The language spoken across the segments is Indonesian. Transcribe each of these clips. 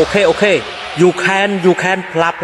Okay. You can plap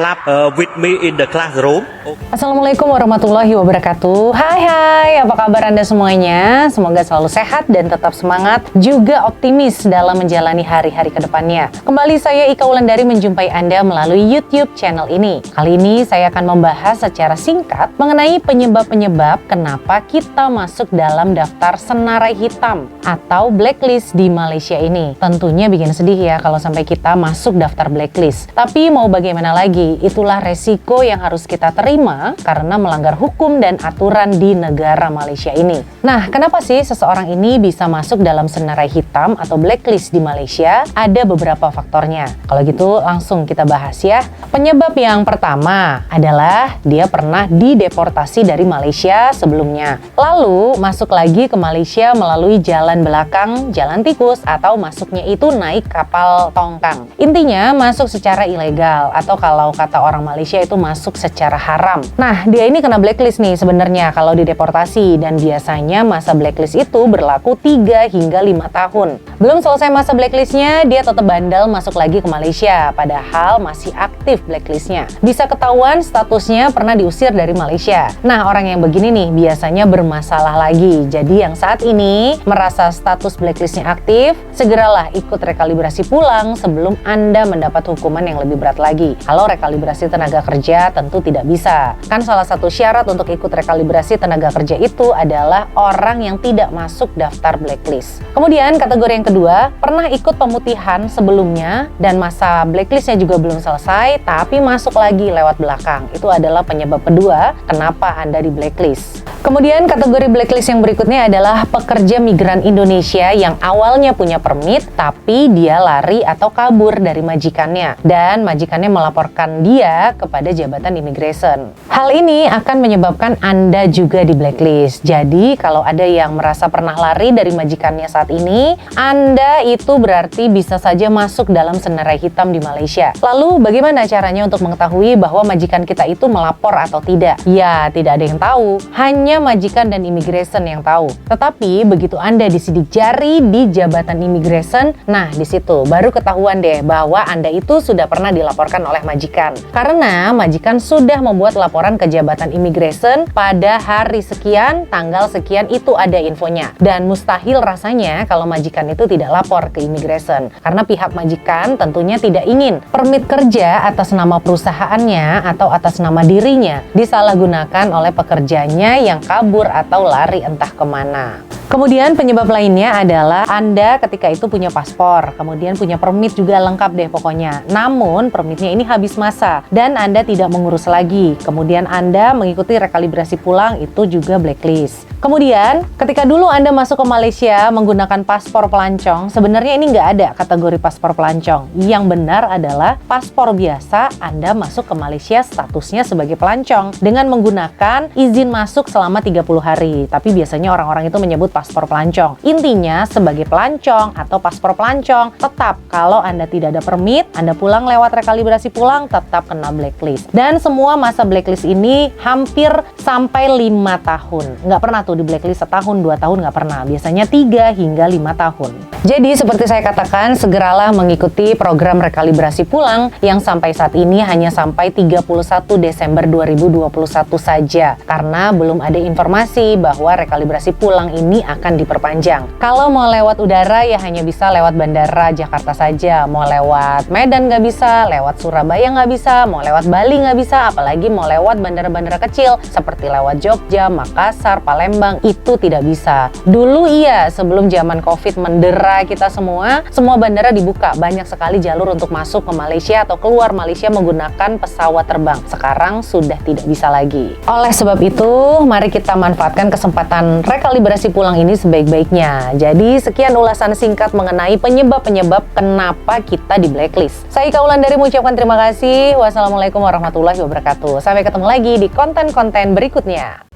with me in the classroom. Assalamualaikum warahmatullahi wabarakatuh. Hai, apa kabar Anda semuanya? Semoga selalu sehat dan tetap semangat, juga optimis dalam menjalani hari-hari ke depannya. Kembali saya Ika Wulandari menjumpai Anda melalui YouTube channel ini. Kali ini saya akan membahas secara singkat mengenai penyebab-penyebab kenapa kita masuk dalam daftar senarai hitam atau blacklist di Malaysia ini. Tentunya bikin sedih ya kalau sampai kita masuk daftar blacklist. Tapi mau bagaimana lagi, itulah resiko yang harus kita terima karena melanggar hukum dan aturan di negara Malaysia ini. Nah, kenapa sih seseorang ini bisa masuk dalam senarai hitam atau blacklist di Malaysia? Ada beberapa faktornya. Kalau gitu langsung kita bahas ya. Penyebab yang pertama adalah dia pernah dideportasi dari Malaysia sebelumnya. Lalu masuk lagi ke Malaysia melalui jalan belakang, jalan tikus, atau masuknya itu naik kapal tongkang. Intinya masuk secara ilegal, atau kalau kata orang Malaysia itu masuk secara haram. Nah, dia ini kena blacklist nih sebenarnya kalau dideportasi, dan biasanya masa blacklist itu berlaku 3 hingga 5 tahun. Belum selesai masa blacklistnya, dia tetap bandel masuk lagi ke Malaysia, padahal masih aktif blacklistnya. Bisa ketahuan statusnya pernah diusir dari Malaysia. Nah, orang yang begini nih biasanya bermasalah lagi. Jadi yang saat ini merasa status blacklistnya aktif, segeralah ikut rekalibrasi pulang sebelum Anda mendapat hukuman yang lebih berat lagi. Kalau rekalibrasi tenaga kerja tentu tidak bisa. Kan salah satu syarat untuk ikut rekalibrasi tenaga kerja itu adalah orang yang tidak masuk daftar blacklist. Kemudian kategori yang kedua, pernah ikut pemutihan sebelumnya dan masa blacklistnya juga belum selesai, tapi masuk lagi lewat belakang. Itu adalah penyebab kedua kenapa Anda di blacklist. Kemudian kategori blacklist yang berikutnya adalah pekerja migran Indonesia yang awalnya punya permit tapi dia lari atau kabur dari majikannya dan majikannya melaporkan dia kepada jabatan immigration. Hal ini akan menyebabkan Anda juga di blacklist. Jadi kalau ada yang merasa pernah lari dari majikannya saat ini, Anda itu berarti bisa saja masuk dalam senarai hitam di Malaysia. Lalu bagaimana caranya untuk mengetahui bahwa majikan kita itu melapor atau tidak? Ya, tidak ada yang tahu. Hanya majikan dan immigration yang tahu. Tetapi begitu Anda disidik jari di jabatan immigration, nah di situ baru ketahuan deh bahwa Anda itu sudah pernah dilaporkan oleh majikan. Karena majikan sudah membuat laporan ke jabatan immigration pada hari sekian, tanggal sekian itu ada infonya. Dan mustahil rasanya kalau majikan itu tidak lapor ke immigration. Karena pihak majikan tentunya tidak ingin permit kerja atas nama perusahaannya atau atas nama dirinya disalahgunakan oleh pekerjanya yang kabur atau lari entah kemana. Kemudian penyebab lainnya adalah Anda ketika itu punya paspor, kemudian punya permit juga lengkap deh pokoknya. Namun permitnya ini habis masa dan Anda tidak mengurus lagi. Kemudian Anda mengikuti rekalibrasi pulang, itu juga blacklist. Kemudian ketika dulu Anda masuk ke Malaysia menggunakan paspor pelancong, sebenarnya ini nggak ada kategori paspor pelancong. Yang benar adalah paspor biasa Anda masuk ke Malaysia statusnya sebagai pelancong dengan menggunakan izin masuk selama 30 hari. Tapi biasanya orang-orang itu menyebut paspor pelancong. Intinya sebagai pelancong atau paspor pelancong, tetap kalau Anda tidak ada permit, Anda pulang lewat rekalibrasi pulang, tetap kena blacklist. Dan semua masa blacklist ini hampir sampai 5 tahun. Nggak pernah tuh di blacklist setahun, 2 tahun nggak pernah. Biasanya 3 hingga 5 tahun. Jadi seperti saya katakan, segeralah mengikuti program rekalibrasi pulang yang sampai saat ini hanya sampai 31 Desember 2021 saja. Karena belum ada informasi bahwa rekalibrasi pulang ini akan diperpanjang. Kalau mau lewat udara ya hanya bisa lewat bandara Jakarta saja. Mau lewat Medan nggak bisa, lewat Surabaya nggak bisa, mau lewat Bali nggak bisa, apalagi mau lewat bandara-bandara kecil seperti lewat Jogja, Makassar, Palembang, itu tidak bisa. Dulu iya, sebelum zaman COVID mendera kita semua bandara dibuka. Banyak sekali jalur untuk masuk ke Malaysia atau keluar Malaysia menggunakan pesawat terbang. Sekarang sudah tidak bisa lagi. Oleh sebab itu, mari kita manfaatkan kesempatan rekalibrasi pulang ini sebaik-baiknya. Jadi sekian ulasan singkat mengenai penyebab-penyebab kenapa kita di blacklist. Saya Ika Wulandari mengucapkan terima kasih. Wassalamualaikum warahmatullahi wabarakatuh. Sampai ketemu lagi di konten-konten berikutnya.